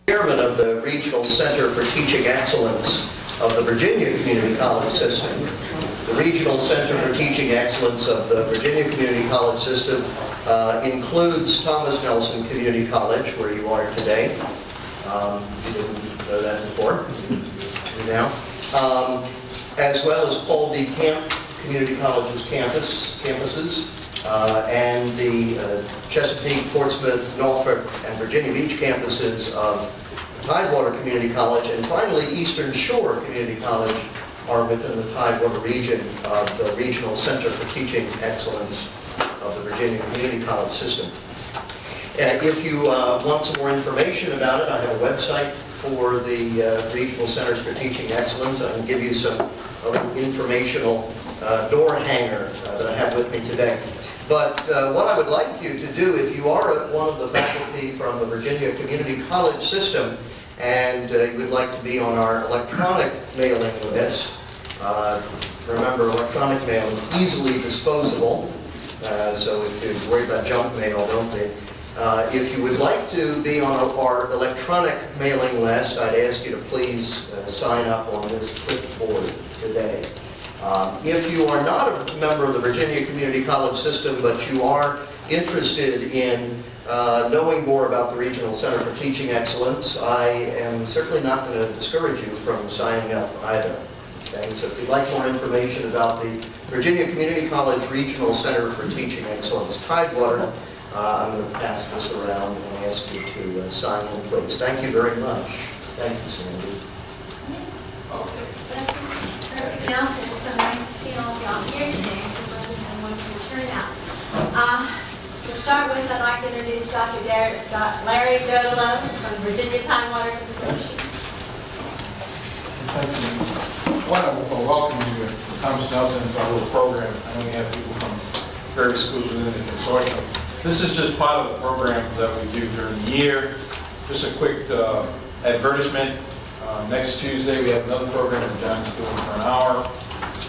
Chairman of the Regional Center for Teaching Excellence of the Virginia Community College System. The Regional Center for Teaching Excellence of the Virginia Community College System includes Thomas Nelson Community College, where you are today. You didn't know that before, now. As well as Paul D. Camp Community College's campuses, and the Chesapeake, Portsmouth, Norfolk, and Virginia Beach campuses of Tidewater Community College, and finally Eastern Shore Community College are within the Tidewater region of the Regional Center for Teaching Excellence of the Virginia Community College System. If you want some more information about it, I have a website for the Regional Centers for Teaching Excellence. I can give you some informational door hanger that I have with me today. But what I would like you to do, if you are one of the faculty from the Virginia Community College System and you would like to be on our electronic mailing list, remember electronic mail is easily disposable, so if you're worried about junk mail, don't be. If you would like to be on our electronic mailing list, I'd ask you to please sign up on this clipboard today. If you are not a member of the Virginia Community College System, but you are interested in knowing more about the Regional Center for Teaching Excellence, I am certainly not going to discourage you from signing up either. Okay? So if you'd like more information about the Virginia Community College Regional Center for Teaching Excellence, Tidewater, I'm going to pass this around and ask you to sign in, please. Thank you very much. Thank you, Sandy. Everything else, it's so nice to see all of y'all here today. So glad we had a wonderful turnout. To start with, I'd like to introduce Dr. Larry Dualism from the Virginia Tidewater Consortium. Thank you. I want to welcome you to Thomas Nelson to our little program. I know we have people from various schools within the consortium. This is just part of the program that we do during the year. Just a quick advertisement. Next Tuesday we have another program that John's doing for an hour.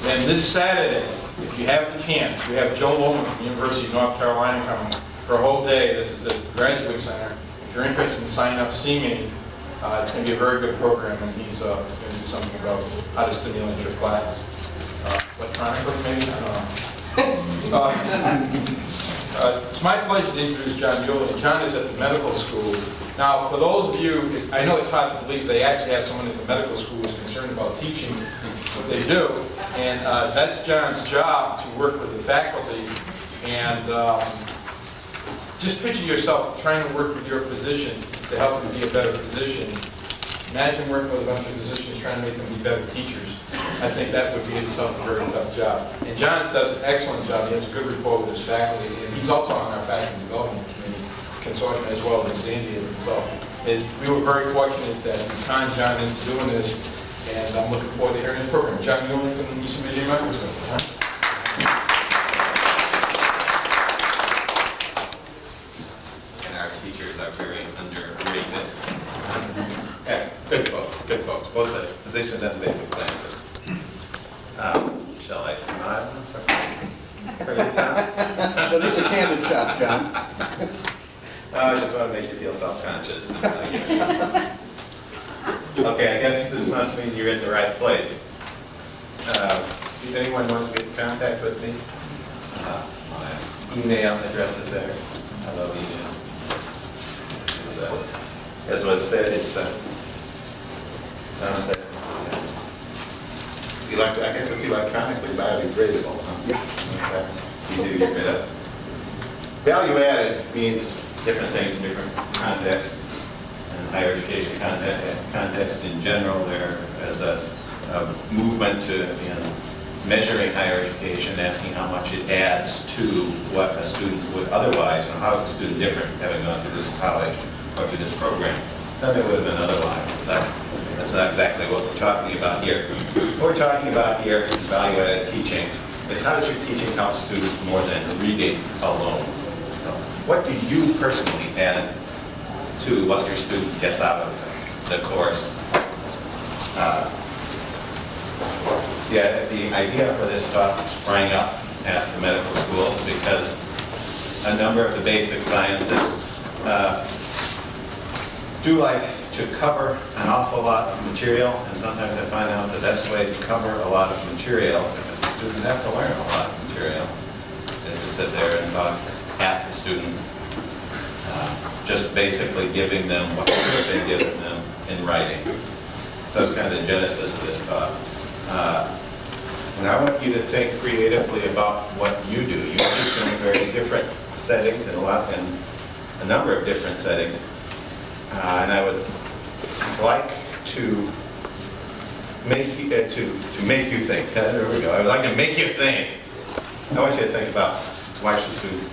And this Saturday, if you have the chance, we have Joe Loman from the University of North Carolina coming for a whole day. This is the Graduate Center. If you're interested in signing up, see me. It's going to be a very good program, and he's going to do something about how to stimulate your classes. Electronically, maybe? I don't know. It's my pleasure to introduce John Ullian. John is at the medical school. Now, for those of you, I know it's hard to believe they actually have someone at the medical school who's concerned about teaching what they do, and that's John's job, to work with the faculty. And just picture yourself trying to work with your physician to help them be a better physician. Imagine working with a bunch of physicians trying to make them be better teachers. I think that would be itself a very tough job. And John does an excellent job. He has a good rapport with his faculty, and he's also on our faculty development committee consortium as well as Sandy is itself. And we were very fortunate that we timed John into doing this, and I'm looking forward to hearing his program. John Ullian from the Eastern Virginia Medical School. And our teachers are very underrated. Yeah, good folks, both the physicians and the basic scientists. Shall I smile for you, Tom? Well, there's a candid shot, John. I just want to make you feel self-conscious. Okay, I guess this must mean you're in the right place. If anyone wants to get in contact with me, my email address is there. I love email. As was said, it's I guess it's electronically biodegradable. Huh? Easy to get rid of. Value added means different things in different contexts. In higher education context in general, there is a movement to measuring higher education, asking how much it adds to what a student would otherwise, how is a student different having gone through this college or through this program than they would have been otherwise. That's not exactly what we're talking about here. What we're talking about here in value-added teaching is how does your teaching help students more than reading alone? So what do you personally add to what your student gets out of the course? The idea for this talk sprang up at the medical school because a number of the basic scientists do like to cover an awful lot of material, and sometimes I find out the best way to cover a lot of material, because the students have to learn a lot of material, is to sit there and talk at the students, just basically giving them what should have been given them in writing. So that's kind of the genesis of this talk. And I want you to think creatively about what you do. You teach in very different settings, and a number of different settings. And I would like to make you think. There we go. I would like to make you think. I want you to think about why should students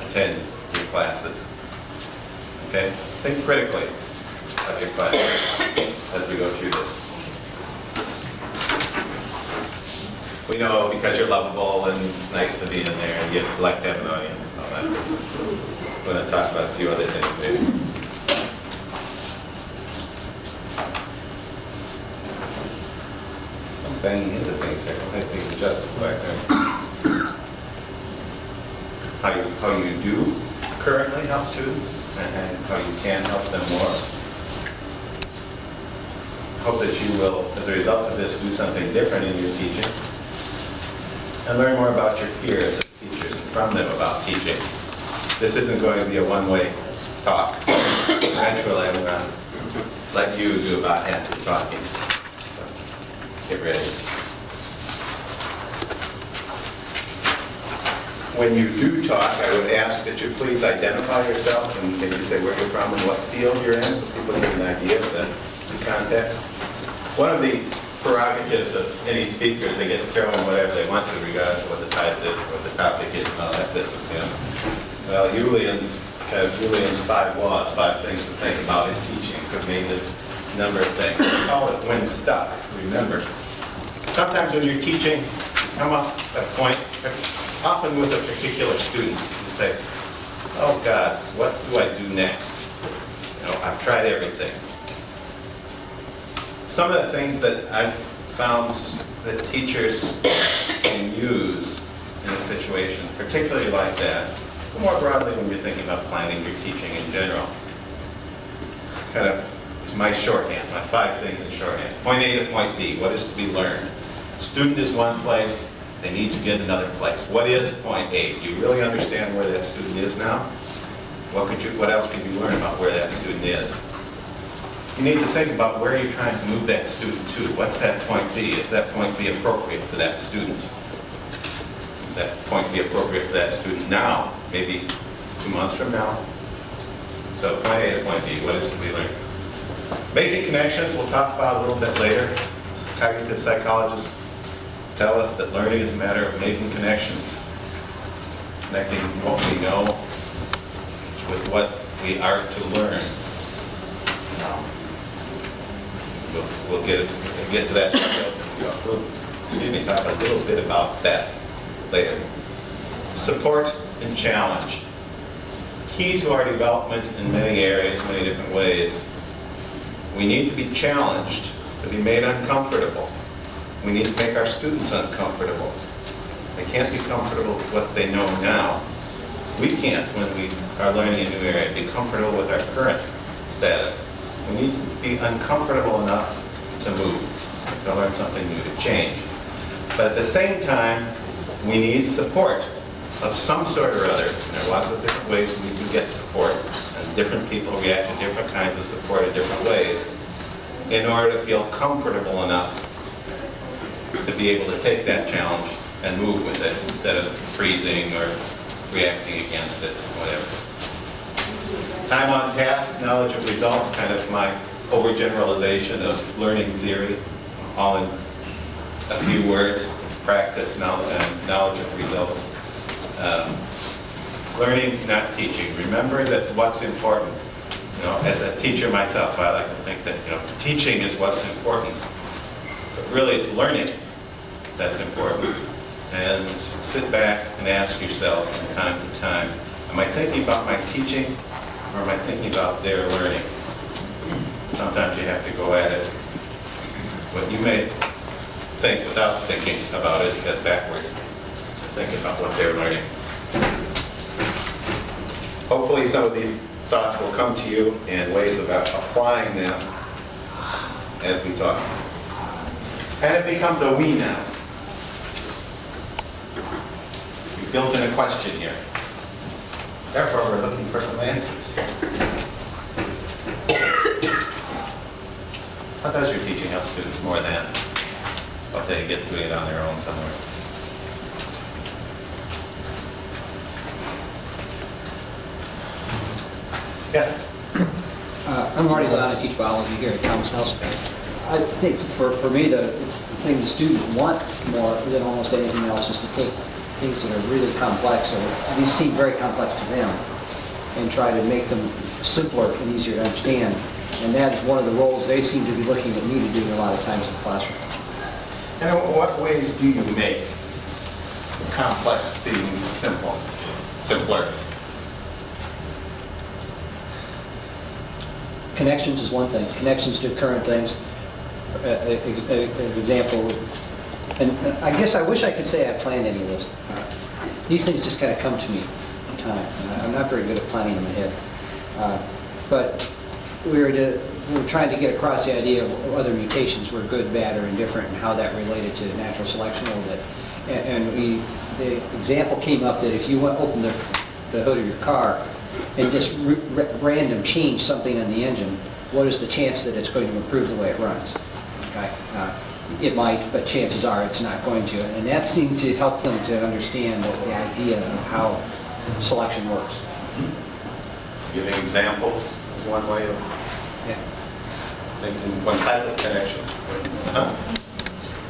attend your classes. Okay? Think critically of your classes as we go through this. We know because you're lovable and it's nice to be in there and you like to have an audience and all that business. We're going to talk about a few other things maybe. I'm banging into things here. I don't think things are justified there. How you do currently help students and how you can help them more. Hope that you will, as a result of this, do something different in your teaching. And learn more about your peers as teachers and from them about teaching. This isn't going to be a one-way talk. Eventually, I'm going to let you do about half the talking. So, get ready. When you do talk, I would ask that you please identify yourself and maybe say where you're from and what field you're in, so people get an idea of the context. One of the prerogatives of any speaker is they get to throw in whatever they want to, regardless of what the title is, what the topic is, and all that business, you know. Well, Ullian's have Ullian's 5 laws, 5 things to think about in teaching. Could mean a number of things. We call it when stuck. Remember, sometimes when you're teaching, you come up at a point, often with a particular student, you say, "Oh God, what do I do next? You know, I've tried everything." Some of the things that I've found that teachers can use in a situation, particularly like that, but more broadly when you're thinking about planning your teaching in general, kind of, it's my shorthand, my 5 things in shorthand. Point A to point B, what is to be learned? Student is one place, they need to get another place. What is point A? Do you really understand where that student is now? What else could you learn about where that student is? You need to think about where you're trying to move that student to. What's that point B? Is that point B appropriate for that student? Is that point B appropriate for that student now? Maybe 2 months from now? So point A to point B, what is to be learned? Making connections, we'll talk about a little bit later. Cognitive psychologists tell us that learning is a matter of making connections. Connecting what we know with what we are to learn. We'll get to that. We'll talk a little bit about that later. Support and challenge. Key to our development in many areas, many different ways. We need to be challenged, to be made uncomfortable. We need to make our students uncomfortable. They can't be comfortable with what they know now. We can't, when we are learning a new area, be comfortable with our current status. We need to be uncomfortable enough to move, to learn something new, to change. But at the same time, we need support of some sort or other. There are lots of different ways we can get support, and different people react to different kinds of support in different ways in order to feel comfortable enough to be able to take that challenge and move with it instead of freezing or reacting against it, whatever. Time on task, knowledge of results, kind of my overgeneralization of learning theory, all in a few words. Practice, knowledge of results. Learning, not teaching. Remember that what's important. You know, as a teacher myself, I like to think that teaching is what's important, but really it's learning that's important. And sit back and ask yourself from time to time, am I thinking about my teaching? Or am I thinking about their learning? Sometimes you have to go at it. What you may think without thinking about it as backwards. Think about what they're learning. Hopefully some of these thoughts will come to you and ways about applying them as we talk. And it becomes a we now. You built in a question here. Therefore, we're looking for some answers here. How does your teaching help students more than what they get doing it on their own somewhere? Yes? I'm Marty Zahn, I teach biology here at Thomas Nelson. I think for me, the thing the students want more than almost anything else is to take things that are really complex, or these seem very complex to them, and try to make them simpler and easier to understand. And that is one of the roles they seem to be looking at me to do a lot of times in the classroom. And in what ways do you make complex things simpler? Connections is one thing. Connections to current things. An example, and I guess I wish I could say I planned any of this. These things just kind of come to me in time. I'm not very good at planning in my head. But we were trying to get across the idea of whether mutations were good, bad, or indifferent, and how that related to natural selection a little bit. And the example came up that if you open the hood of your car and just random change something on the engine, what is the chance that it's going to improve the way it runs? Okay? It might, but chances are it's not going to. And that seemed to help them to understand the idea of how selection works. Giving examples is one way of thinking, one type of connection.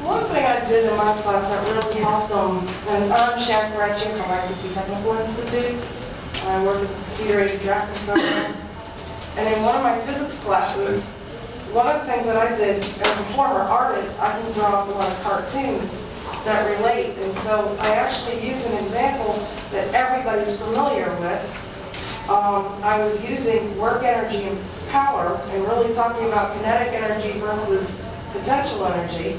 One thing I did in my class that really helped them, and I'm Sharon Correction from ICT Technical Institute. I work with computer-aided drafting program. And in one of my physics classes, one of the things that I did as a former artist, I can draw up a lot of cartoons that relate. And so I actually use an example that everybody's familiar with. I was using work energy and power and really talking about kinetic energy versus potential energy.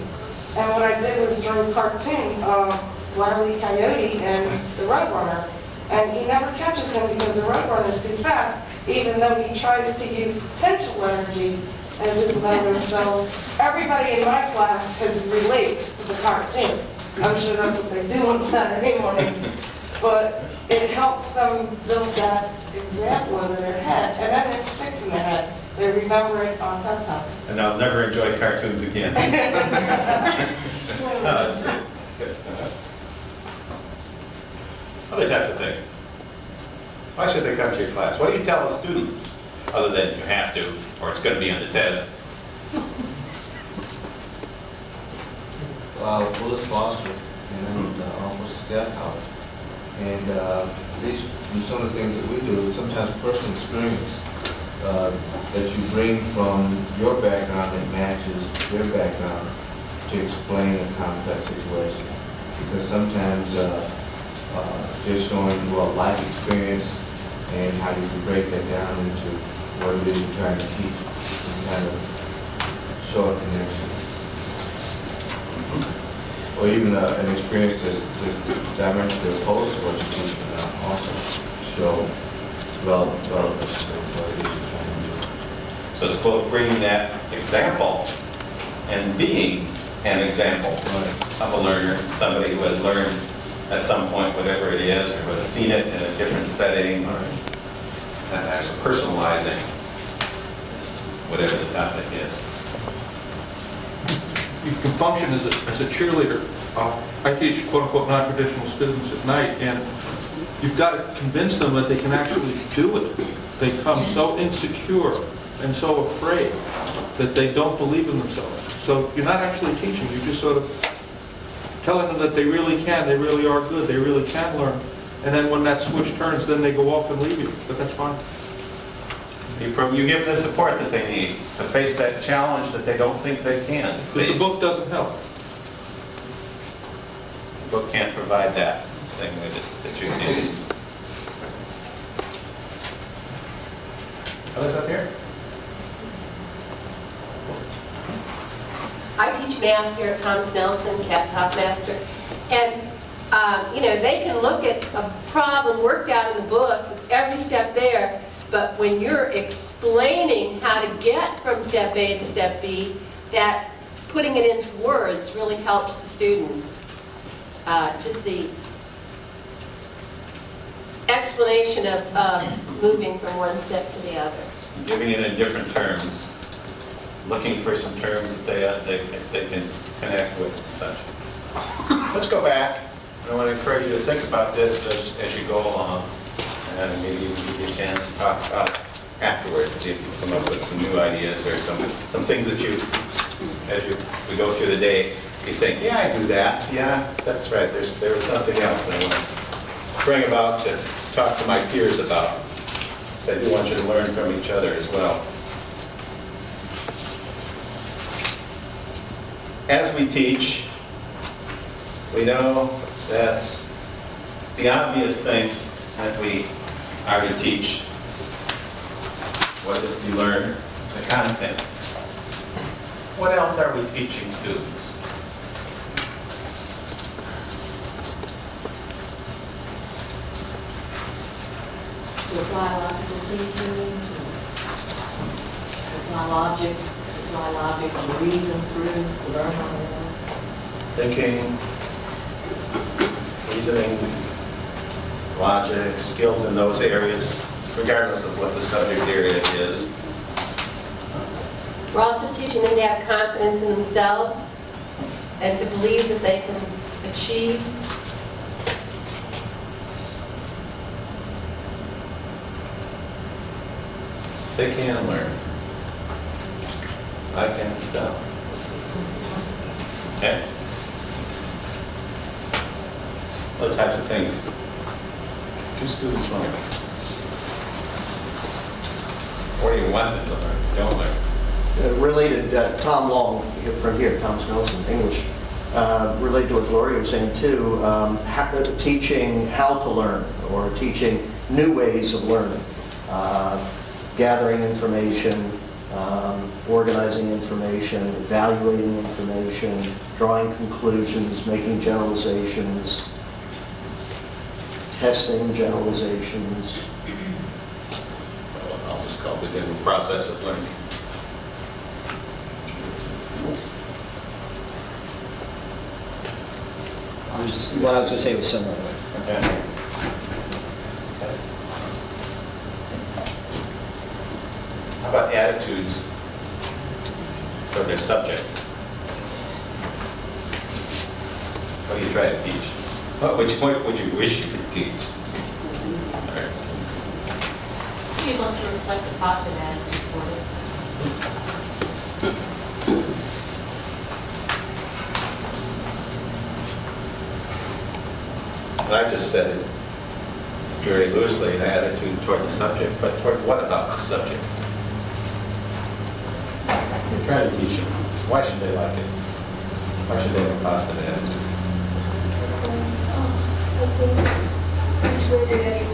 And what I did was draw a cartoon of Wile E. Coyote and the Roadrunner. And he never catches him because the Roadrunner is too fast, even though he tries to use potential energy as his lever. So everybody in my class relates to the cartoon. I'm sure that's what they do on Saturday mornings. But it helps them build that example in their head, and then it sticks in their head. They remember it on test time. And I'll never enjoy cartoons again. No, that's great. Good. Other types of things. Why should they come to your class? What do you tell a student other than you have to, or it's going to be on the test? Well, it's Foster, and almost staff house. And some of the things that we do, sometimes personal experience that you bring from your background that matches their background to explain a complex situation. Because sometimes they're showing you a life experience and how you can break that down into what it is you're trying to teach and kind of show a connection. Or even an experience that's diametrically opposed to what you're teaching also show relevance to what it is you're trying to do. So it's both bringing that example and being an example of a learner, somebody who has learned at some point whatever it is, or who has seen it in a different setting, or actually personalizing whatever the topic is. You can function as a cheerleader. I teach quote-unquote non-traditional students at night, and you've got to convince them that they can actually do it. They come so insecure and so afraid that they don't believe in themselves. So you're not actually teaching, you're just sort of telling them that they really can, they really are good, they really can learn. And then when that switch turns, then they go off and leave you, but that's fine. You give them the support that they need to face that challenge that they don't think they can. Because the book doesn't help. The book can't provide that same way that you need. Others up here? I teach math here at Thomas Nelson, Top Master, and they can look at a problem worked out in the book with every step there, But when you're explaining how to get from step A to step B, that putting it into words really helps the students. Just the explanation of moving from one step to the other. Giving it in different terms, looking for some terms that they can connect with and such. Let's go back. I want to encourage you to think about this as you go along, and maybe even give you a chance to talk about it afterwards, see if you come up with some new ideas or some things that you, as we go through the day, you think, yeah, I do that. Yeah, that's right. There was something else that I want to bring about to talk to my peers about. So I do want you to learn from each other as well. As we teach, we know that the obvious things that we are to teach, what is to be learned, the content. What else are we teaching students? To apply logical thinking, to apply logic, to reason through, to learn how to learn. Thinking, reasoning, logic, skills in those areas, regardless of what the subject area is. We're also teaching them to have confidence in themselves and to believe that they can achieve. They can learn. I can spell. Okay? Other types of things do students learn? Or you want them to learn, don't learn. Related, Tom Long, from here, Thomas Nelson, English, related to what Gloria was saying too, teaching how to learn or teaching new ways of learning, gathering information, organizing information, evaluating information, drawing conclusions, making generalizations, testing generalizations. I'll just call it the process of learning. What I was going to say was similar. Okay. How about attitudes for their subject? What do you try to teach? Which point would you wish you could teach? All right. You want to reflect the positive attitude for it. I just said it very loosely, an attitude toward the subject, but toward what about the subject? You try to teach them. Why should they like it? Why should they have a positive attitude? I think it's really that in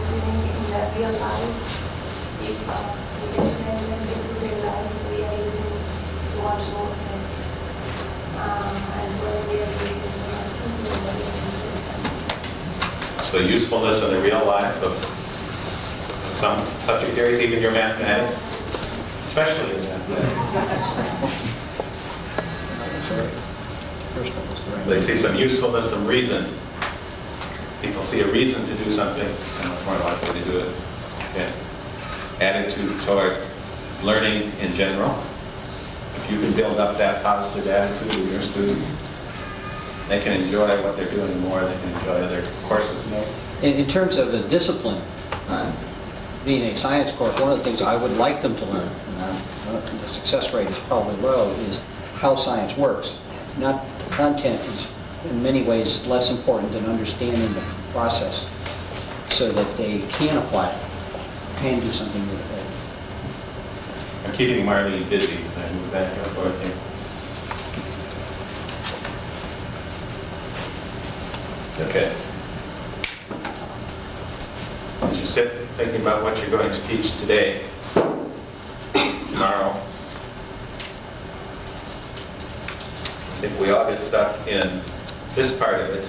that real life, if you can spend them in real life, we are using to watch more things. And when we are reading, So usefulness in the real life of some subject areas, even your mathematics, especially in mathematics. They see some usefulness, some reason. People see a reason to do something, and much more likely to do it. Okay. Attitude toward learning in general. If you can build up that positive attitude with your students, they can enjoy what they're doing more, they can enjoy their courses more. In terms of the discipline, being a science course, one of the things I would like them to learn, and the success rate is probably low, is how science works. Not the content is in many ways less important than understanding the process so that they can apply it, can do something with it. I'm keeping Marlene busy, so I move back and forth here. Okay. As you sit thinking about what you're going to teach today, tomorrow, I think we all get stuck in this part of it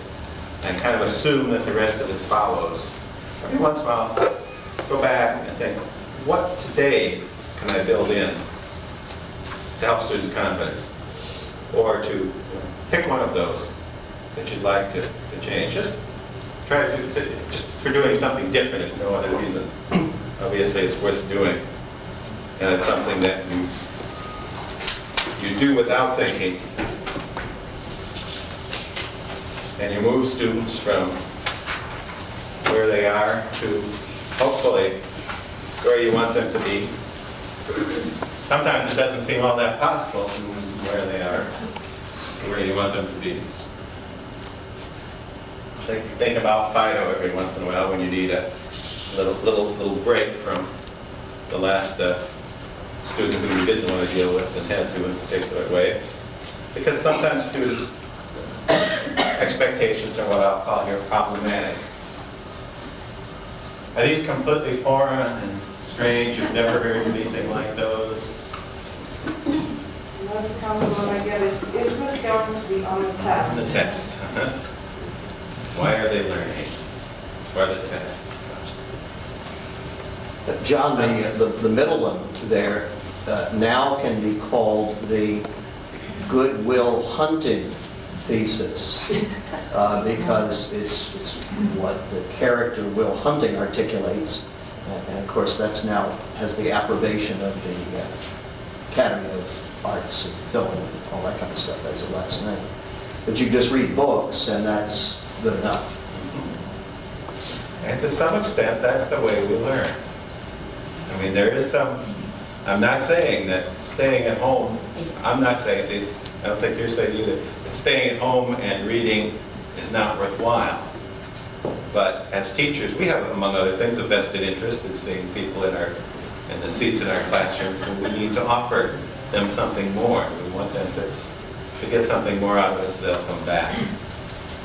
and kind of assume that the rest of it follows. Every once in a while, go back and think, what today can I build in to help students' confidence? Or to pick one of those that you'd like to change. Just try to do, just for doing something different if no other reason. Obviously, it's worth doing. And it's something that you do without thinking. And you move students from where they are to hopefully where you want them to be. Sometimes it doesn't seem all that possible to move from where they are to where you want them to be. Think about Fido every once in a while when you need a little break from the last student who you didn't want to deal with and had to in a particular way. Because sometimes students' expectations are what I'll call here problematic. Are these completely foreign and strange? You've never heard anything like those? The most common one I get is this going to be on the test? On the test. Why are they learning? It's for the test. John, the middle one there now can be called the Goodwill Hunting thesis because it's what the character Will Hunting articulates, and of course that's now has the approbation of the Academy of Arts and Film and all that kind of stuff as of last night. But you just read books and that's good enough. And to some extent, that's the way we learn. I mean, there is some, I'm not saying that staying at home, I'm not saying, at least, I don't think you're saying either, that staying at home and reading is not worthwhile. But as teachers, we have, among other things, a vested interest in seeing people in the seats in our classrooms, and we need to offer them something more. We want them to get something more out of it so they'll come back,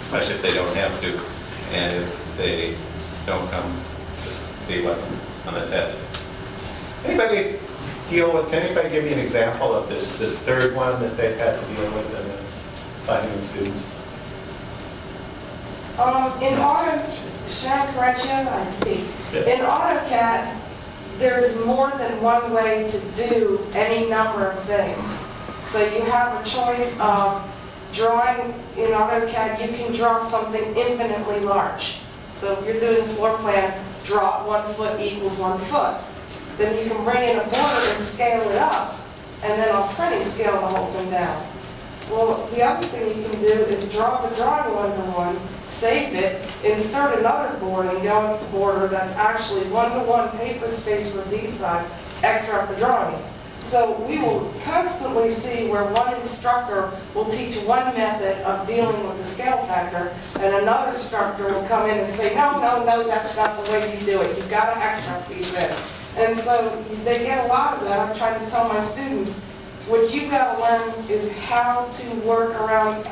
especially if they don't have to, and if they don't come, just see what's on the test. Anybody can anybody give me an example of this third one that they've had to deal with in finding the students? In AutoCAD, there's more than one way to do any number of things. So you have a choice of drawing in AutoCAD, you can draw something infinitely large. So if you're doing floor plan, draw 1 foot equals 1 foot. Then you can bring in a border and scale it up, and then on printing, scale the whole thing down. Well, the other thing you can do is draw the drawing 1-to-1, save it, insert another board, and go with the border that's actually 1-to-1 paper space for D size, extract the drawing. So we will constantly see where one instructor will teach one method of dealing with the scale factor, and another instructor will come in and say, no, that's not the way you do it. You've got to extract these in. And so they get a lot of that. I'm trying to tell my students, what you've got to learn is how to work around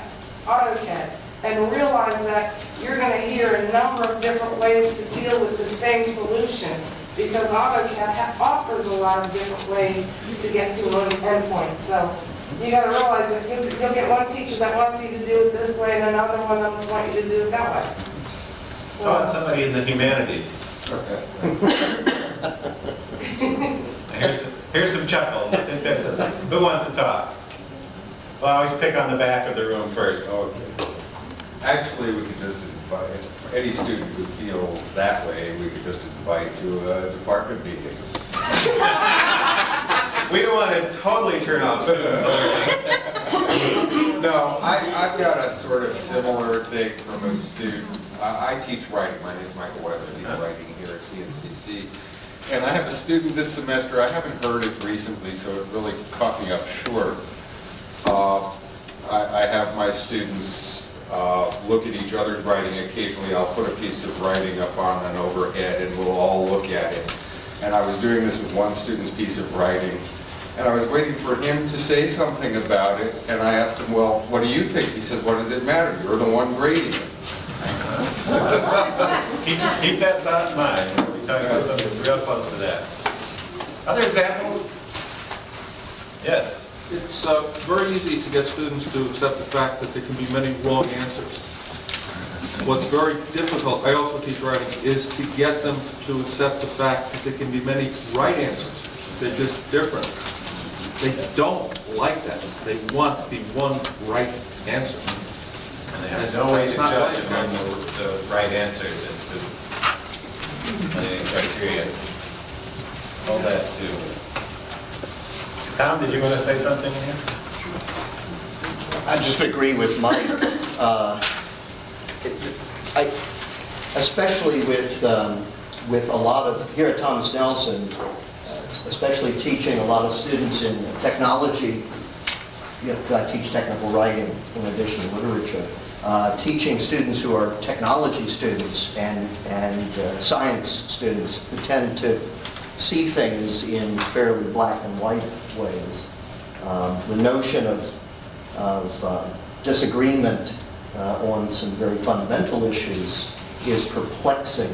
AutoCAD and realize that you're going to hear a number of different ways to deal with the same solution, because AutoCAD offers a lot of different ways to get to an endpoint. So you got to realize that you'll get one teacher that wants you to do it this way and another one that wants you to do it that way. So, How about somebody in the humanities? Here's some chuckles. I think that's it. Who wants to talk? Well, I always pick on the back of the room first. Actually, we could just invite any student who feels that way. We could just invite to a department meeting. We don't want to totally turn off students. No, I've got a sort of similar thing from a student. I teach writing. My name is Michael Weather. I teach writing here at TNCC. And I have a student this semester. I haven't heard it recently, so it really caught me up short. I have my students look at each other's writing. Occasionally I'll put a piece of writing up on an overhead and we'll all look at it. And I was doing this with one student's piece of writing, and I was waiting for him to say something about it, and I asked him, well, what do you think? He says, what does it matter? You're the one grading it. Keep that thought in mind. We're talking about something real close to that. Other examples? Yes. It's very easy to get students to accept the fact that there can be many wrong answers. What's very difficult, I also teach writing, is to get them to accept the fact that there can be many right answers. They're just different. They don't like that. They want the one right answer. And they have no way to judge among the right answers as to any criteria. All that too. Tom, did you want to say something here? I just agree with Mike. Especially with a lot of, here at Thomas Nelson, especially teaching a lot of students in technology, you know, 'cause I teach technical writing in addition to literature, teaching students who are technology students and science students who tend to see things in fairly black and white ways. The notion of disagreement on some very fundamental issues is perplexing.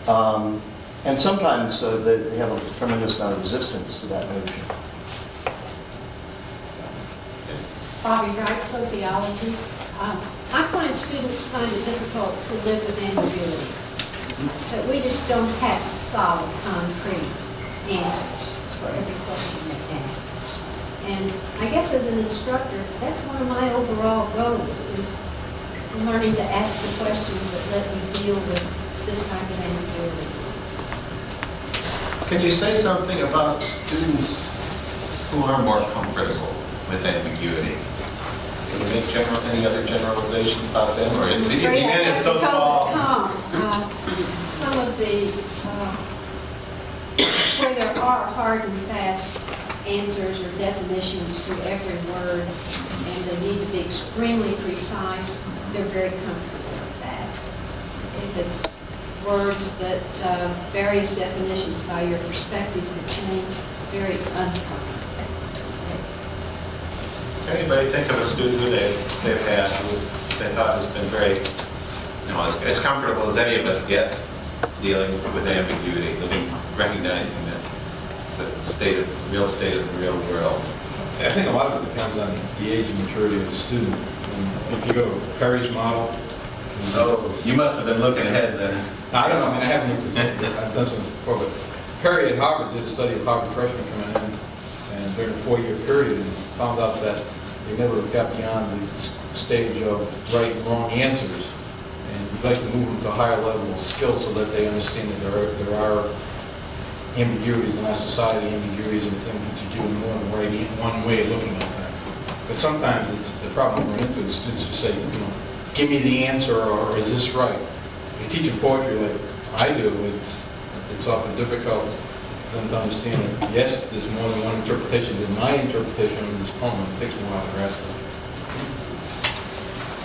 And sometimes they have a tremendous amount of resistance to that notion. Bobby Wright, sociology. I find students find it difficult to live with ambiguity. That we just don't have solid, concrete answers for every question they ask. And I guess as an instructor, that's one of my overall goals, is learning to ask the questions that let me deal with this kind of ambiguity. Could you say something about students who are more comfortable with ambiguity? Can you make any other generalizations about them? Or the unit is so small. Some of the, where there are hard and fast answers or definitions to every word, and they need to be extremely precise, they're very comfortable with that. If it's words that various definitions by your perspective could change, very uncomfortable. Anybody think of a student who they've had who they thought has been very, as comfortable as any of us get dealing with ambiguity, recognizing that it's the real state of the real world? I think a lot of it depends on the age and maturity of the student. If you go to Perry's model. Oh, you must have been looking ahead then. I don't know, I haven't looked at this. I've done some before, but Perry at Harvard did a study of Harvard freshmen coming in, and during a 4-year period, and found out that they never got beyond the stage of right and wrong answers. And we'd like to move them to a higher level of skill so that they understand that there are ambiguities in our society, ambiguities in things that you do in more than one way of looking at things. But sometimes it's the problem we run into, the students who say, give me the answer, or is this right? If you teach poetry like I do, it's often difficult for them to understand that, yes, there's more than one interpretation than my interpretation of this poem. It takes a while to grasp it.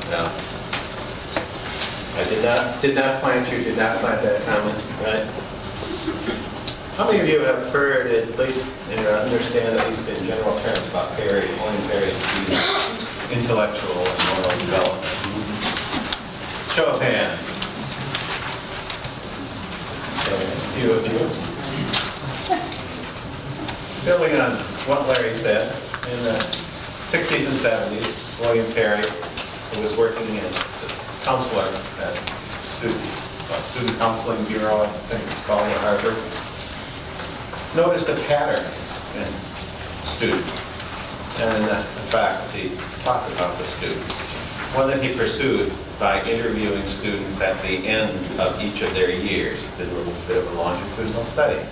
No. I did not plant that comment, right? How many of you have heard, at least, understand at least in general terms about Ullian Perry's intellectual and moral development? Show of hands. A few of you. Building on what Larry said, in the 60s and 70s, William Perry, who was working as a counselor at Student Counseling Bureau, I think it's called at Harvard, noticed a pattern in students and the faculty talked about the students. One that he pursued by interviewing students at the end of each of their years, did a little bit of a longitudinal study.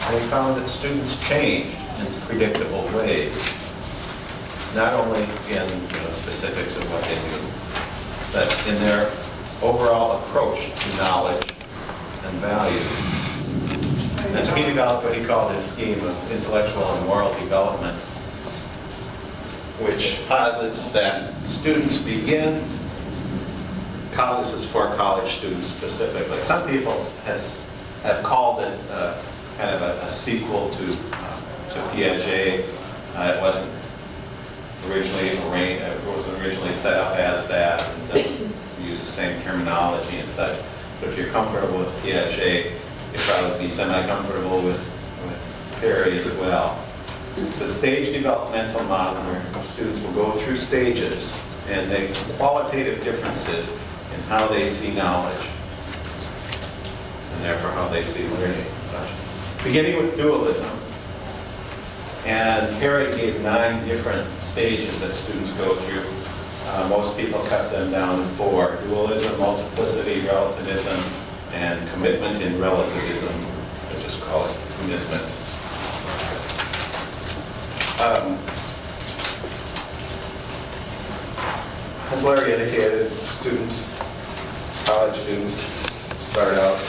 And he found that students changed in predictable ways, not only in specifics of what they knew, but in their overall approach to knowledge and values. And so he developed what he called his scheme of intellectual and moral development, which posits that students begin, this is for college students specifically. Some people have called it kind of a sequel to Piaget. It wasn't originally set up as that. It doesn't use the same terminology and such. But if you're comfortable with Piaget, you'll probably be semi-comfortable with Perry as well. It's a stage developmental model where students will go through stages and make qualitative differences in and how they see knowledge, and therefore how they see learning. Beginning with dualism, and Perry gave 9 different stages that students go through. Most people cut them down to 4: dualism, multiplicity, relativism, and commitment in relativism. I just call it commitment. As Larry indicated, students, college students, start out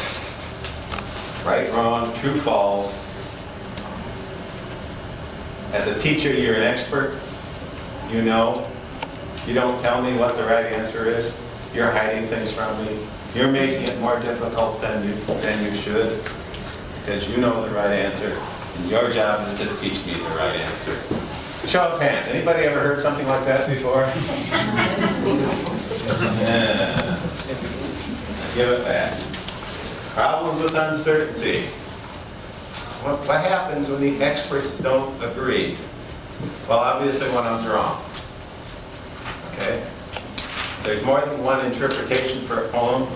right, wrong, true, false. As a teacher, you're an expert. You know. You don't tell me what the right answer is. You're hiding things from me. You're making it more difficult than you should, because you know the right answer, and your job is to teach me the right answer. Show of hands. Anybody ever heard something like that before? Yeah. Give it back. Problems with uncertainty. What happens when the experts don't agree? Well, obviously one of them's wrong. Okay? There's more than one interpretation for a poem.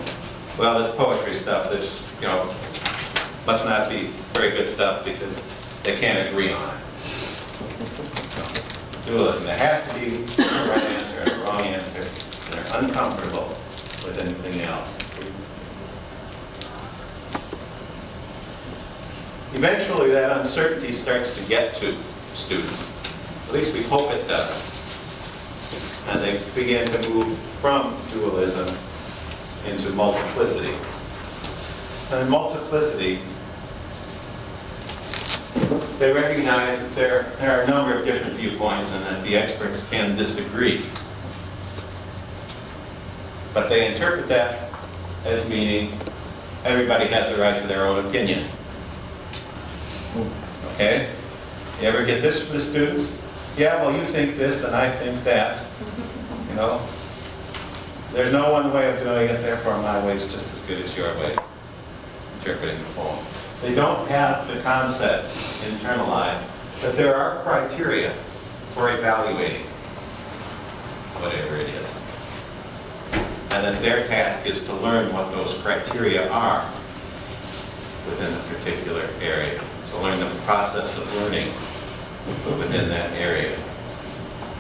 Well, this poetry stuff that's, must not be very good stuff because they can't agree on it. Dualism. There has to be a right answer and a wrong answer, and they're uncomfortable with anything else. Eventually, that uncertainty starts to get to students. At least we hope it does. And they begin to move from dualism into multiplicity. And in multiplicity, they recognize that there are a number of different viewpoints and that the experts can disagree. But they interpret that as meaning everybody has a right to their own opinion. Okay? You ever get this from the students? Yeah, well, you think this and I think that. There's no one way of doing it, therefore my way is just as good as your way of interpreting the poem. They don't have the concept internalized that there are criteria for evaluating whatever it is. And that their task is to learn what those criteria are within a particular area. To learn the process of learning within that area.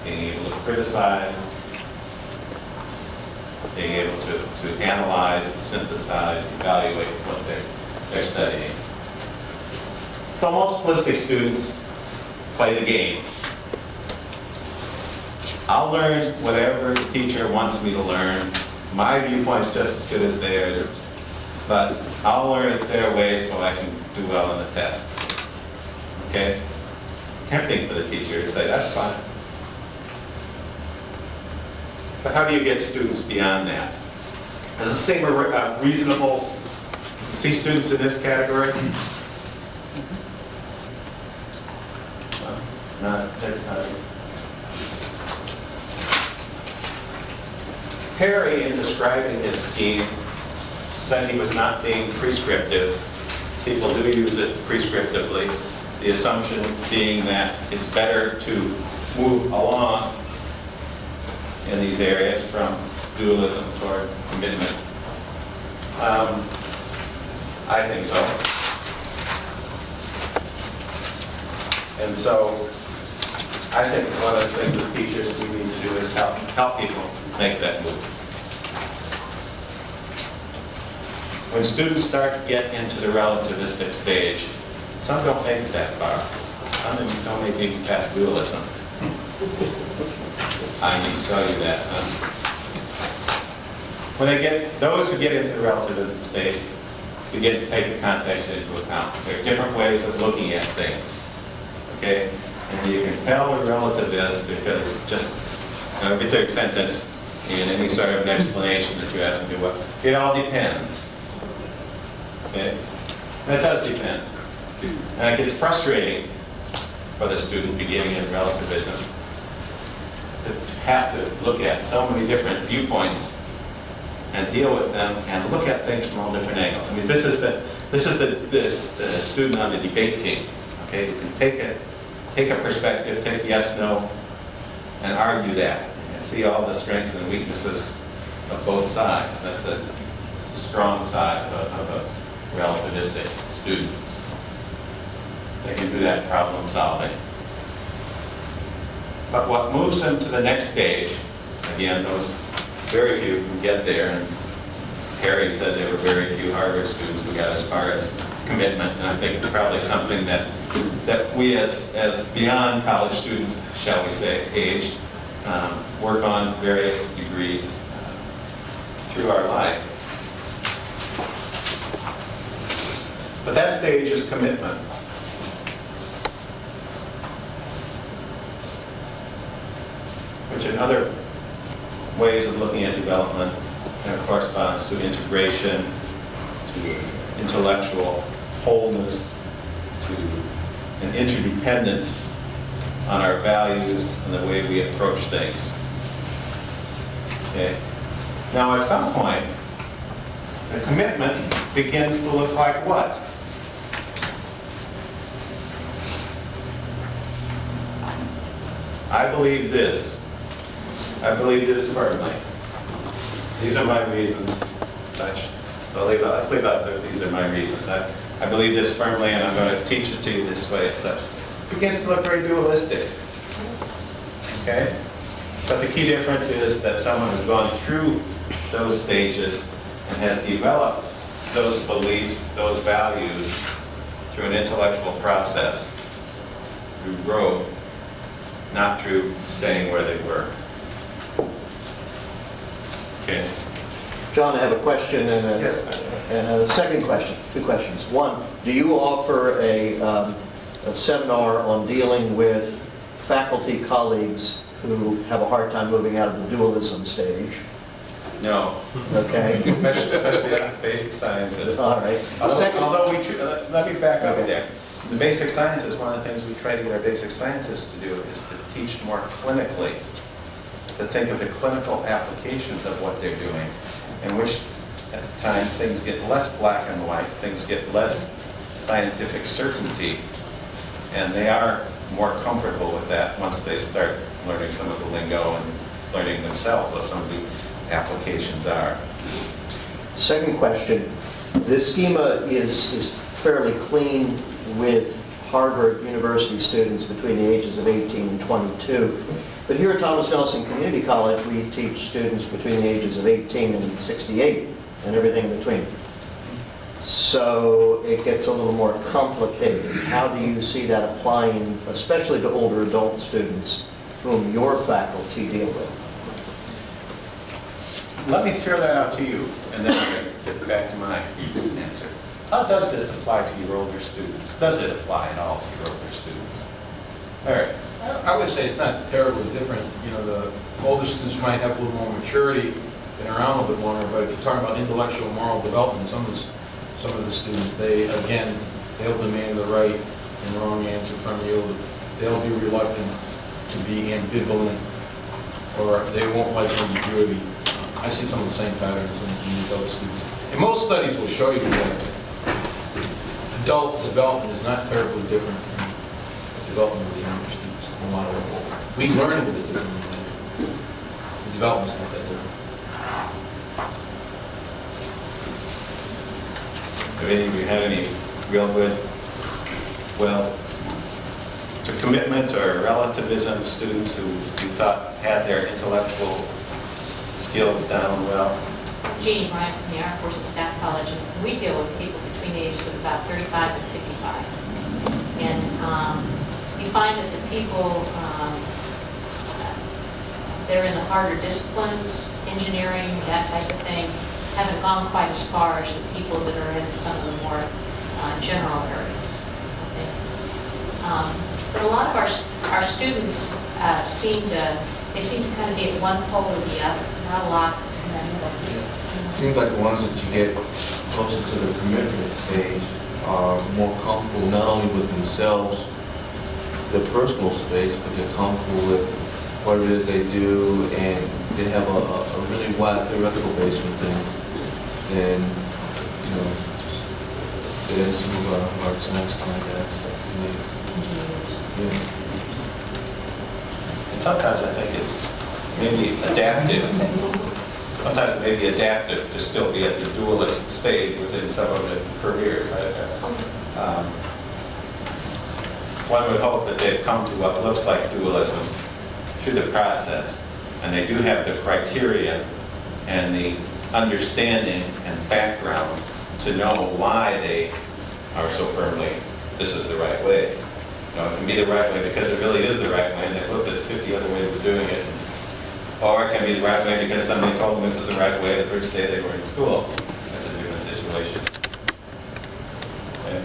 Being able to criticize, being able to analyze and synthesize, evaluate what they're studying. So multiplicity students play the game. I'll learn whatever the teacher wants me to learn. My viewpoint's just as good as theirs, but I'll learn it their way so I can do well on the test. Okay? Tempting for the teacher to say, that's fine. But how do you get students beyond that? Does this seem reasonable? See students in this category? No, that's not it. Perry, in describing his scheme, said he was not being prescriptive. People do use it prescriptively. The assumption being that it's better to move along in these areas from dualism toward commitment. I think so. And so I think one of the things as teachers we need to do is help people make that move. When students start to get into the relativistic stage, some don't make it that far. Some don't make it past dualism. I need to tell you that. When those who get into the relativism stage begin to take the context into account. There are different ways of looking at things. Okay? And you can tell what relative is because just every third sentence in any sort of an explanation that you ask them to do, what it all depends. Okay? And it does depend. And it gets frustrating for the student beginning in relativism to have to look at so many different viewpoints and deal with them and look at things from all different angles. I mean, this is the student on the debate team. Okay, you can take a perspective, take yes, no, and argue that, and see all the strengths and weaknesses of both sides. That's a strong side of a relativistic student. They can do that problem solving. But what moves them to the next stage, again, those very few can get there, and Harry said there were very few Harvard students who got as far as commitment, and I think it's probably something that we as beyond college student, shall we say, age, work on various degrees through our life. But that stage is commitment. Which in other ways of looking at development corresponds to integration, to intellectual wholeness, to an interdependence on our values and the way we approach things. Okay? Now at some point, the commitment begins to look like what? I believe this. I believe this firmly. These are my reasons. Let's leave out these are my reasons. I believe this firmly, and I'm going to teach it to you this way. It begins to look very dualistic. Okay? But the key difference is that someone has gone through those stages and has developed those beliefs, those values, through an intellectual process, through growth, not through staying where they were. Okay. John, I have a question and a second question. Two questions. One, do you offer a seminar on dealing with faculty colleagues who have a hard time moving out of the dualism stage? No. Okay. Especially on basic sciences. All right. Although let me back up there. The basic sciences, one of the things we try to get our basic scientists to do is to teach more clinically, to think of the clinical applications of what they're doing, in which at the time things get less black and white, things get less scientific certainty, and they are more comfortable with that once they start learning some of the lingo and learning themselves what some of the applications are. Second question. This schema is fairly clean with Harvard University students between the ages of 18 and 22. But here at Thomas Nelson Community College, we teach students between the ages of 18 and 68 and everything in between. So it gets a little more complicated. How do you see that applying, especially to older adult students whom your faculty deal with? Let me throw that out to you, and then I'll get back to my answer. How does this apply to your older students? Does it apply at all to your older students? All right. I would say it's not terribly different. You know, the older students might have a little more maturity, been around a little bit longer, but if you're talking about intellectual and moral development, some of the students, they'll demand the right and wrong answer from you. They'll be reluctant to be ambivalent, or they won't like ambiguity. I see some of the same patterns in the adult students. And most studies will show you that adult development is not terribly different from the development of the younger students. A lot of it. We learn a little bit differently. The development's not that different. Have any of you had any real good, to commitment or relativism students who you thought had their intellectual skills down well? Jeannie Bryant from the Armed Forces Staff College, and we deal with people between the ages of about 35 and 55. And you find that the people, they're in the harder disciplines, engineering, that type of thing, haven't gone quite as far as the people that are in some of the more general areas. Okay. But a lot of our students seem to kind of be at one pole or the other, not a lot in that middle. It seems like the ones that you get closer to the commitment stage are more comfortable not only with themselves, their personal space, but they're comfortable with what it is they do, and they have a really wide theoretical base for things. And, you know, there's some of our hard science contacts. Yeah. And sometimes I think it's maybe adaptive sometimes it may be adaptive to still be at the dualist stage within some of the careers. One would hope that they've come to what looks like dualism through the process, and they do have the criteria and the understanding and background to know why they are so firmly, this is the right way. You know, it can be the right way because it really is the right way, and they've looked at 50 other ways of doing it. Or it can be the right way because somebody told them it was the right way the first day they were in school. That's a different situation. Okay.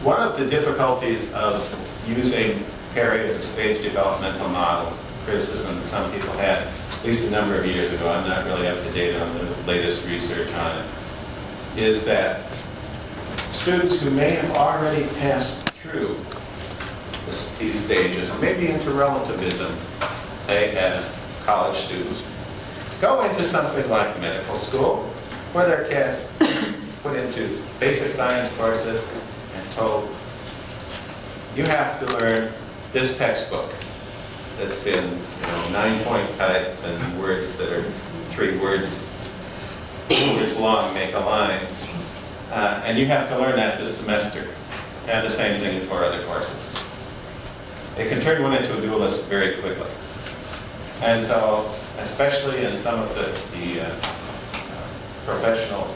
One of the difficulties of using Perry as a stage developmental model, criticism that some people had, at least a number of years ago, I'm not really up to date on the latest research on it, is that students who may have already passed through these stages, or maybe into relativism, say as college students, go into something like medical school, where they're put into basic science courses and told, you have to learn this textbook that's in 9-point type and words that are 3 words long make a line. And you have to learn that this semester. And the same thing in 4 other courses. It can turn one into a dualist very quickly. And so, especially in some of the professional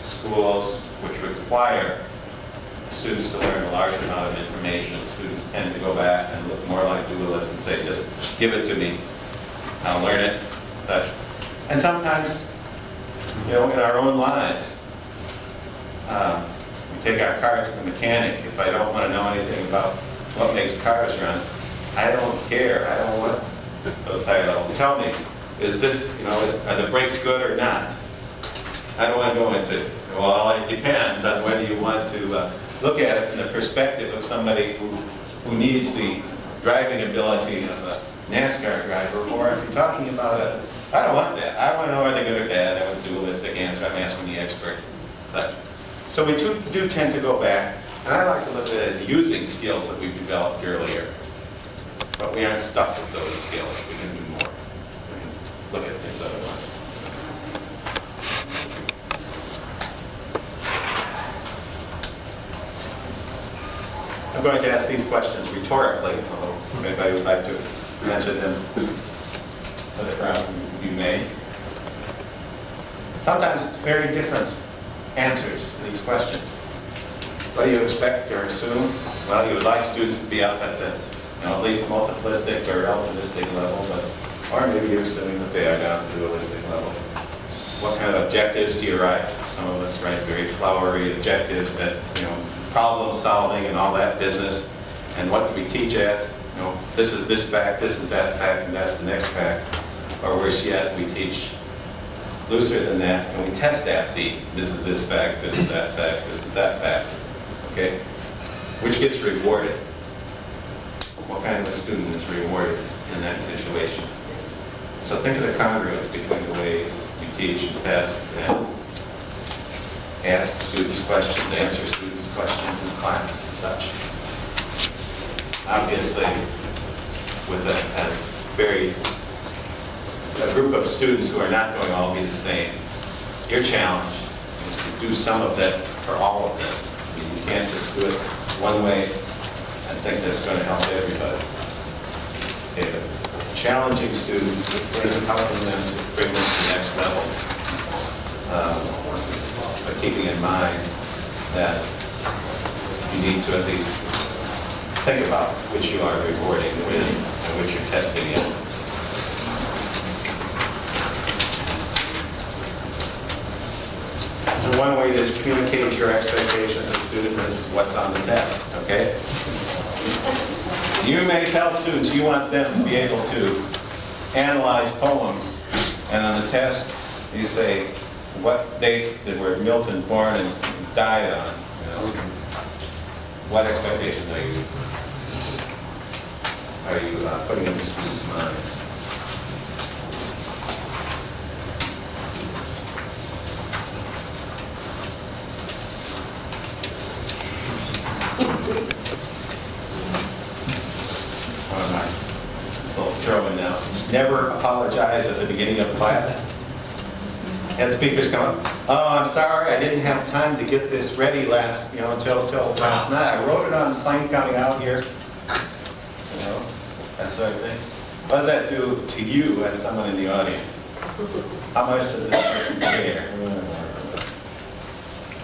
schools which require students to learn a large amount of information, students tend to go back and look more like dualists and say, just give it to me, I'll learn it, such. And sometimes, in our own lives, we take our car to the mechanic. If I don't want to know anything about what makes cars run, I don't care. I don't want those high levels. Tell me, is this, are the brakes good or not? I don't want to go into it. Well, it depends on whether you want to look at it from the perspective of somebody who needs the driving ability of a NASCAR driver, or if you're talking about I don't want that. I want to know are they good or bad. I want a dualistic answer. I'm asking the expert. So we do tend to go back, and I like to look at it as using skills that we've developed earlier. But we aren't stuck with those skills. We can do more. We can look at things otherwise. I'm going to ask these questions rhetorically, although anybody would like to answer them for the crowd, you may. Sometimes very different answers to these questions. What do you expect or assume? Well, you would like students to be up at the, at least multiplistic or relativistic level, or maybe you're assuming that they are down at the dualistic level. What kind of objectives do you write? Some of us write very flowery objectives that, problem solving and all that business. And what do we teach at? This is this fact, this is that fact, and that's the next fact. Or worse yet, we teach looser than that, and we test that this is this fact, this is that fact, this is that fact. Okay? Which gets rewarded? What kind of a student is rewarded in that situation? So think of the congruence between the ways you teach and test and ask students questions, answer students questions in class and such. Obviously, with a group of students who are not going to all be the same, your challenge is to do some of that for all of them. You can't just do it one way and think that's going to help everybody. Okay, challenging students, helping them to bring them to the next level. But keeping in mind that you need to at least think about which you are rewarding with and which you're testing in. And one way to communicate your expectations of students is what's on the test, okay? You may tell students you want them to be able to analyze poems, and on the test you say what dates that were Milton born and died on. What expectations are you putting in the student's mind? never apologize at the beginning of class. And speakers come, oh, I'm sorry, I didn't have time to get this ready until last night. I wrote it on the plane coming out here. That sort of thing. What does that do to you as someone in the audience? How much does this person care?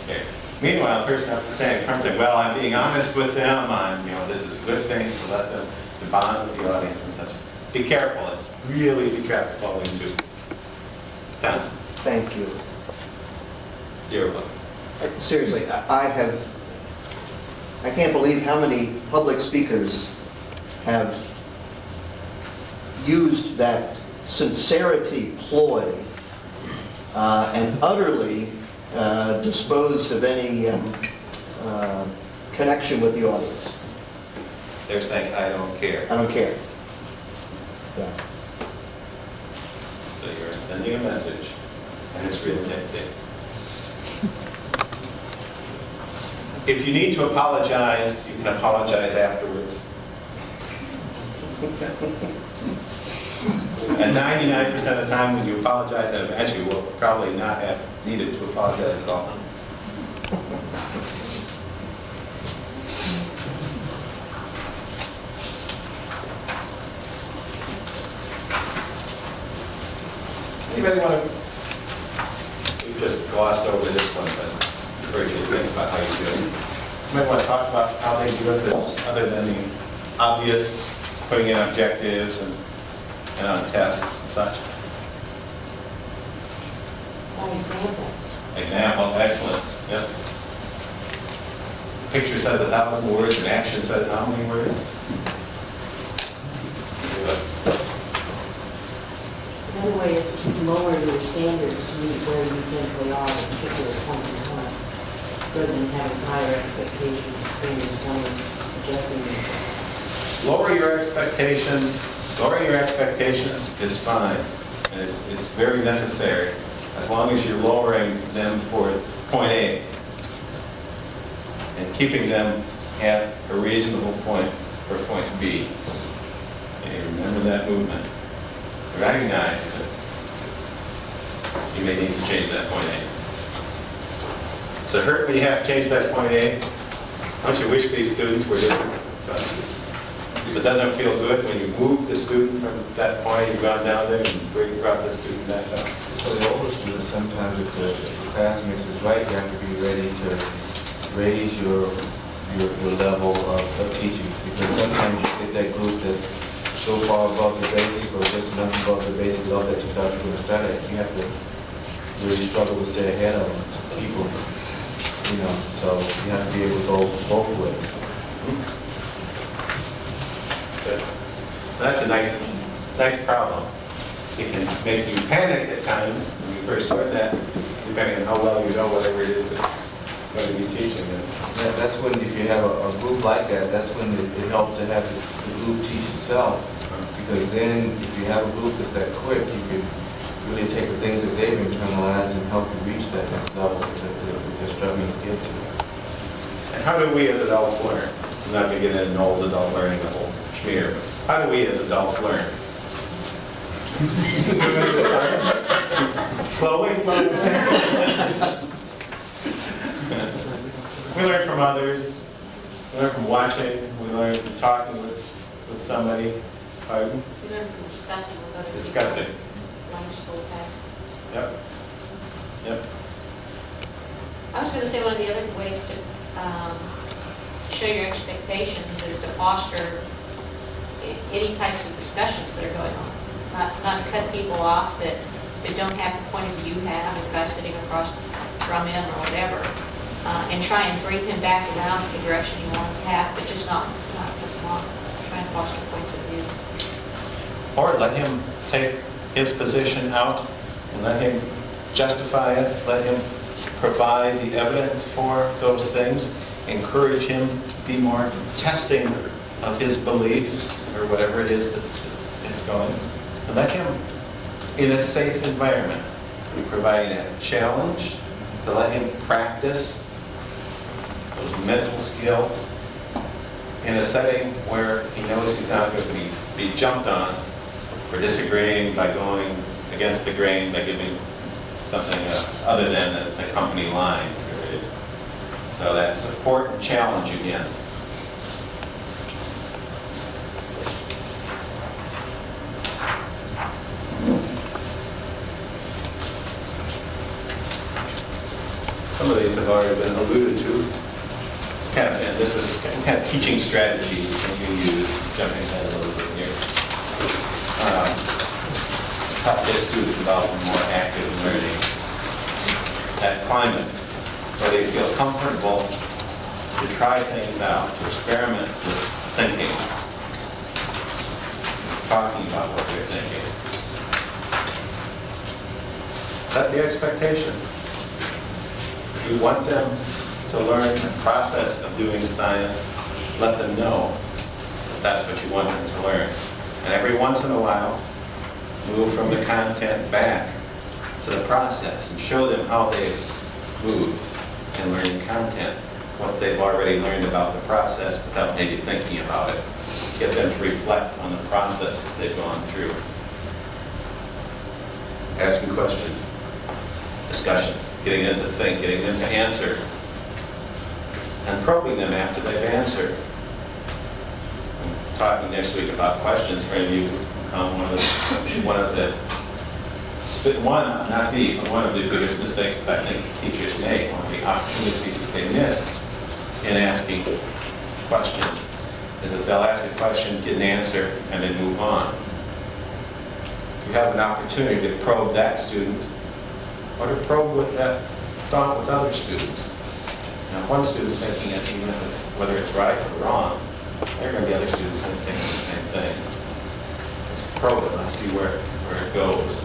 Okay. Meanwhile, the person up saying, well, I'm being honest with them. This is a good thing to let them to bond with the audience and such. Be careful. It's a real easy trap to fall into. Done. Thank you. You're welcome. Seriously, I can't believe how many public speakers have used that sincerity ploy and utterly disposed of any connection with the audience. They're saying, I don't care. I don't care. Yeah. So you're sending a message, and it's real tempting. If you need to apologize, you can apologize afterwards. And 99% of the time when you apologize, and eventually you will probably not have needed to apologize at all. Anybody want to? We just glossed over this one, but I encourage you to think about how you do it. You might want to talk about how they do it, other than the obvious putting in objectives and on tests and such. An example. Example, excellent. Yep. Picture says 1,000 words, and action says how many words? Another way is to lower your standards to meet where you think they are at a particular point in time, rather than having higher expectations, standards, adjusting them. Lower your expectations. Lowering your expectations is fine, and it's very necessary, as long as you're lowering them for point A and keeping them at a reasonable point for point B. Okay, remember that movement. Recognize that you may need to change that point A. So hurt when you have to change that point A. Don't you wish these students were different? It doesn't feel good when you move the student from that point, you've gone down there and brought the student back up. So the older students, sometimes if the classmates is right, you have to be ready to raise your level of teaching. Because sometimes you get that group that's so far above the basic or just enough above the basic level that you start to understand it. You have to really struggle to stay ahead of people. So you have to be able to go both ways. Good. That's a nice problem. It can make you panic at times when you first learn that, depending on how well you know whatever it is that you're going to be teaching them. That's when, if you have a group like that, that's when it helps to have the group teach itself. Because then, if you have a group that's that quick, you can really take the things that they've internalized and help you reach that next level that they're struggling to get to. And how do we as adults learn? I'm not going to get into old adult learning the whole schmear, but how do we as adults learn? Slowly? We learn from others. We learn from watching. We learn from talking with somebody. Pardon? We learn from discussing with other people. Discussing. Lunch, school, pack. Yep. Yep. I was going to say one of the other ways to show your expectations is to foster any types of discussions that are going on. Not to cut people off that don't have the point of view you have, the guy sitting across from him or whatever, and try and bring him back around to the direction you want to have, but just not put them off. Try and foster points of view. Or let him take his position out and let him justify it, let him provide the evidence for those things, encourage him to be more testing of his beliefs or whatever it is that it's going, and let him, in a safe environment, be providing a challenge to let him practice those mental skills in a setting where he knows he's not going to be jumped on or disagreeing by going against the grain, by giving something other than the company line. Period. So that's support and challenge again. Some of these have already been alluded to. And this is kind of teaching strategies can you use, jumping ahead a little bit here. Help get students involved in more active learning. That climate where they feel comfortable to try things out, to experiment with thinking, talking about what they're thinking. Set the expectations. If you want them to learn the process of doing science, let them know that that's what you want them to learn. And every once in a while, move from the content back to the process and show them how they've moved in learning content, what they've already learned about the process without maybe thinking about it. Get them to reflect on the process that they've gone through. Asking questions, discussions, getting them to think, getting them to answer, and probing them after they've answered. I'm talking next week about questions for any of you who come. One of the biggest mistakes that I think teachers make, one of the opportunities that they miss in asking questions, is that they'll ask a question, get an answer, and then move on. You have an opportunity to probe that student, or to probe with that thought with other students. Now, if one student's thinking it, even if it's, whether it's right or wrong, there are going to be other students thinking the same thing. Let's probe it, let's see where it goes.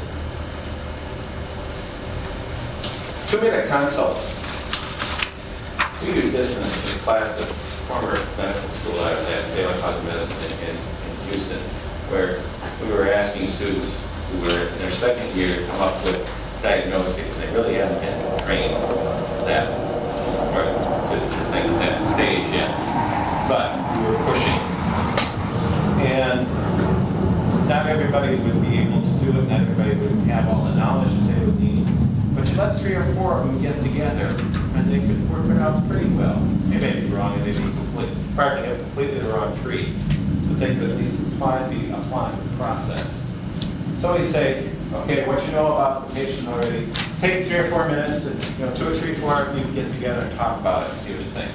2-minute consult. We used this in a class, the former medical school I was at, Baylor College of Medicine in Houston, where we were asking students who were in their second year to come up with diagnoses. They really hadn't been trained that, or to think at that stage yet. But we were pushing. And not everybody would be able to do it, not everybody would have all the knowledge that they would need. But you let 3 or 4 of them get together, and they could work it out pretty well. They may be wrong, and they may be probably have completely the wrong tree, but they could at least apply the process. So we say, okay, what you know about the patient already, take 3 or 4 minutes, to, 2 or 3, 4 of you get together and talk about it and see what you think.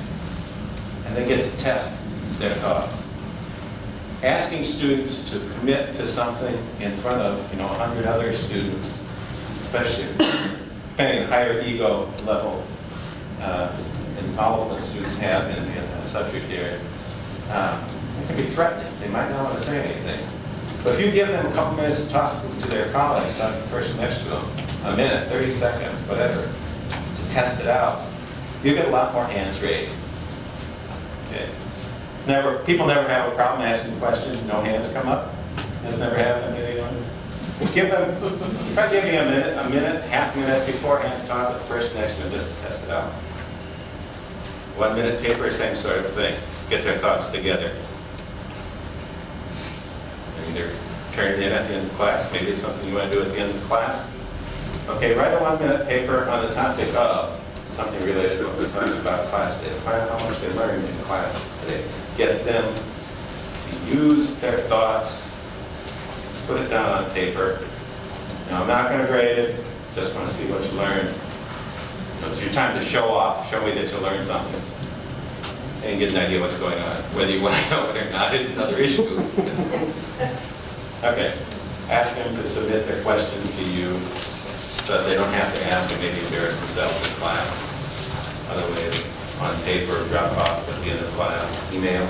And they get to test their thoughts. Asking students to commit to something in front of 100 other students, especially depending on the higher ego level involvement students have in a subject area, it can be threatening. They might not want to say anything. But if you give them a couple minutes to talk to their colleagues, not the person next to them, a minute, 30 seconds, whatever, to test it out, you get a lot more hands raised. Okay. People never have a problem asking questions, no hands come up. That's never happened to anyone. Try giving a minute, half a minute beforehand to talk with the person next to them just to test it out. 1-minute paper, same sort of thing. Get their thoughts together. They're turning in at the end of class. Maybe it's something you want to do at the end of the class. Okay, write a 1-minute paper on the topic of something related to what we're talking about class today. Find out how much they learned in class today. Get them to use their thoughts, put it down on paper. Now, I'm not going to grade it, just want to see what you learned. It's your time to show off, show me that you learned something, and get an idea what's going on. Whether you want to know it or not is another issue. Okay, ask them to submit their questions to you so that they don't have to ask and maybe embarrass themselves in class. Other ways, on paper, drop off at the end of class, email,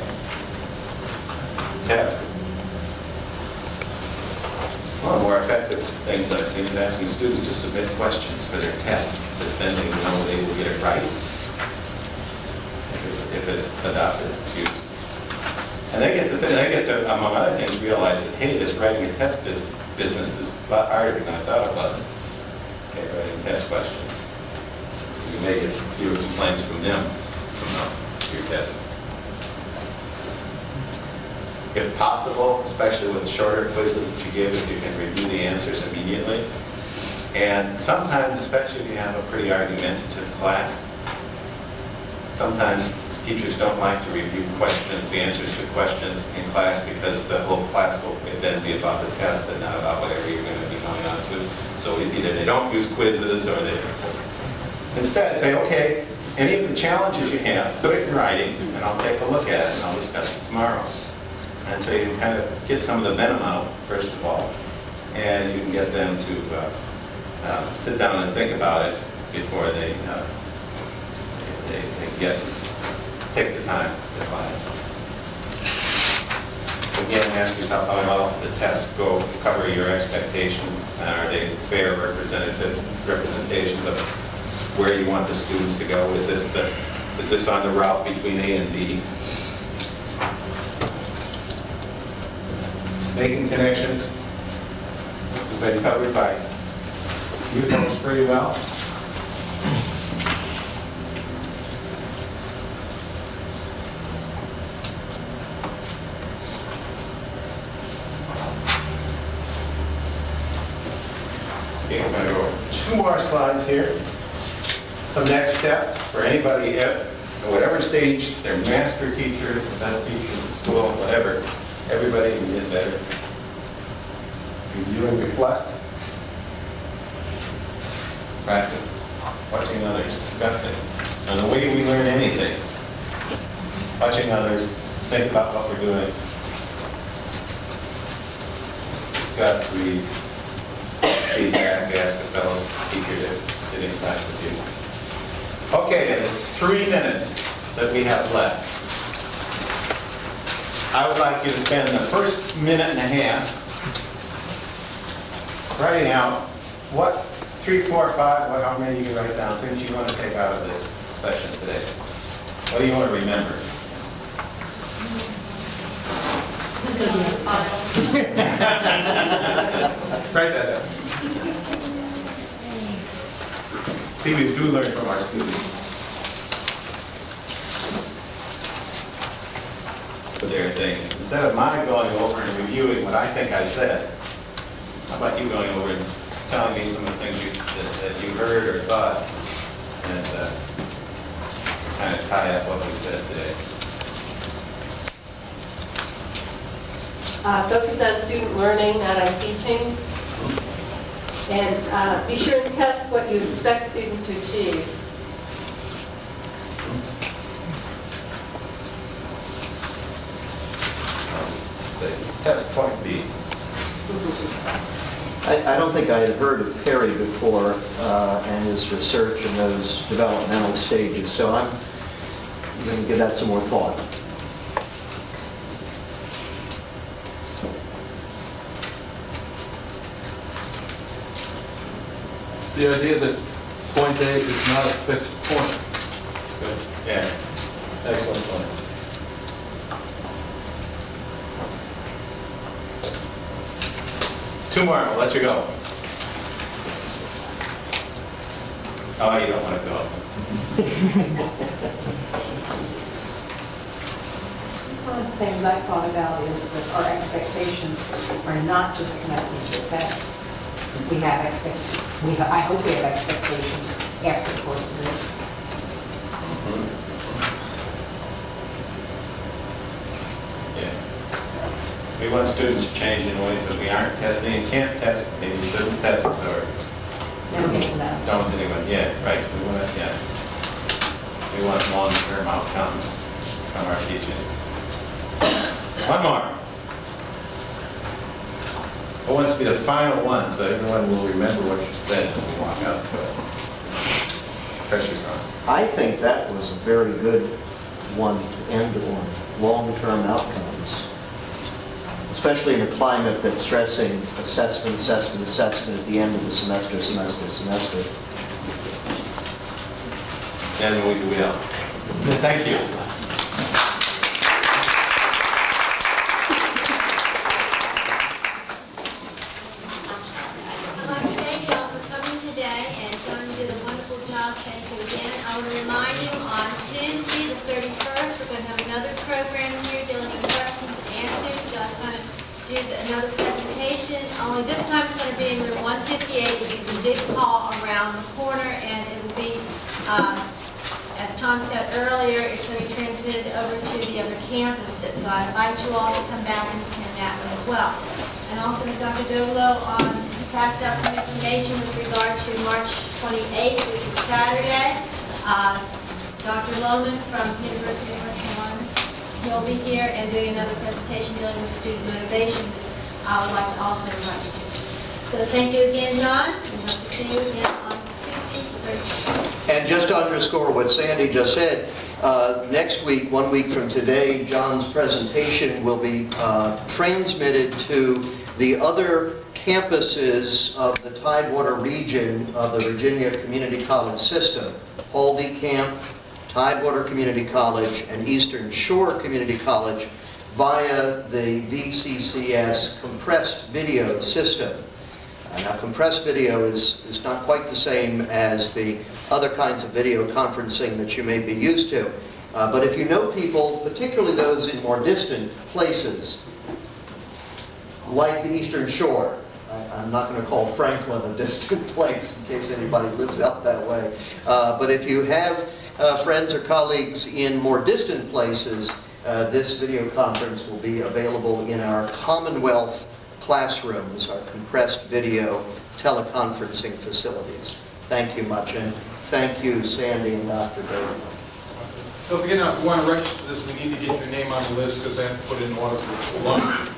tests. One of the more effective things I've seen is asking students to submit questions for their tests, because then they know they will get it right. If it's adopted, it's used. And they get to, among other things, realize that, hey, this writing a test business is a lot harder than I thought it was. Okay, writing test questions. You may get fewer complaints from them from your tests. if possible, especially with shorter quizzes that you give, if you can review the answers immediately. And sometimes, especially if you have a pretty argumentative class, sometimes teachers don't like to review questions, the answers to questions in class, because the whole class will then be about the test and not about whatever you're going to be going on to. So either they don't use quizzes, or they instead say, okay, any of the challenges you have, put it in writing, and I'll take a look at it, and I'll discuss it tomorrow. And so you can kind of get some of the venom out, first of all, and you can get them to sit down and think about it before they take the time to find it. Again, ask yourself how well the tests go, cover your expectations, and are they fair representations of where you want the students to go? Is this on the route between A and B? Making connections has been covered by you folks pretty well. Okay, I'm going to go over 2 more slides here. Some next steps for anybody at whatever stage, they're master teachers, the best teachers in school, whatever. Everybody can get better. Review and reflect. Practice. Watching others, discussing. And the way we learn anything, watching others, think about what we're doing. Discuss, read, feedback, ask a fellow teacher to sit in class with you. Okay, in the 3 minutes that we have left, I would like you to spend the first minute and a half writing out what 3, 4, 5, how many you can write down, things you want to take out of this session today. What do you want to remember? Write that down. See, we do learn from our students. But there are things. Instead of my going over and reviewing what I think I said, how about you going over and telling me some of the things that you heard or thought, and kind of tie up what we said today. Focus on student learning, not on teaching. And be sure to test what you expect students to achieve. Test point B. I don't think I had heard of Perry before and his research in those developmental stages, so I'm going to give that some more thought. The idea that point A is not a fixed point. Good. Yeah. Excellent point. Two more, we'll let you go. Oh, you don't want to go. One of the things I thought about is that our expectations are not just connected to a test. We have I hope we have expectations after the course of the week. Yeah. We want students to change in ways that we aren't testing and can't test, maybe shouldn't test, or Never get to that. don't anyone, yeah, right, we want to, yeah. We want long-term outcomes from our teaching. One more. I want this to be the final one, so everyone will remember what you said when we walk out. Pressure's on. I think that was a very good one to end on, long-term outcomes. Especially in a climate that's stressing assessment, assessment, assessment at the end of the semester, semester, semester. And we will. Thank you. I'd like to thank you all for coming today, and John did a wonderful job. Thank you again. I want to remind you, on Tuesday, the 31st, we're going to have another program here dealing with questions and answers. do another presentation, only this time it's going to be in room 158, which is in Diggs Hall around the corner, and it will be, as Tom said earlier, it's going to be transmitted over to the other campuses. So I invite you all to come back and attend that one as well. And also Dr. Dolo passed out some information with regard to March 28th, which is Saturday. Dr. Lohman from University of North Carolina, he'll be here and doing another presentation dealing with student motivation. I would like to also invite you to. So thank you again, John. We hope to see you again on Tuesday, Thursday. And just to underscore what Sandy just said, next week, 1 week from today, John's presentation will be transmitted to the other campuses of the Tidewater region of the Virginia Community College system, Haldy Camp, Tidewater Community College, and Eastern Shore Community College via the VCCS compressed video system. Now, compressed video is not quite the same as the other kinds of video conferencing that you may be used to. But if you know people, particularly those in more distant places, like the Eastern Shore, I'm not going to call Franklin a distant place in case anybody lives out that way. But if you have friends or colleagues in more distant places, this video conference will be available in our Commonwealth classrooms, our compressed video teleconferencing facilities. Thank you much, and thank you, Sandy and Dr. David. So if we want to register this, we need to get your name on the list because I have to put it in order for lunch.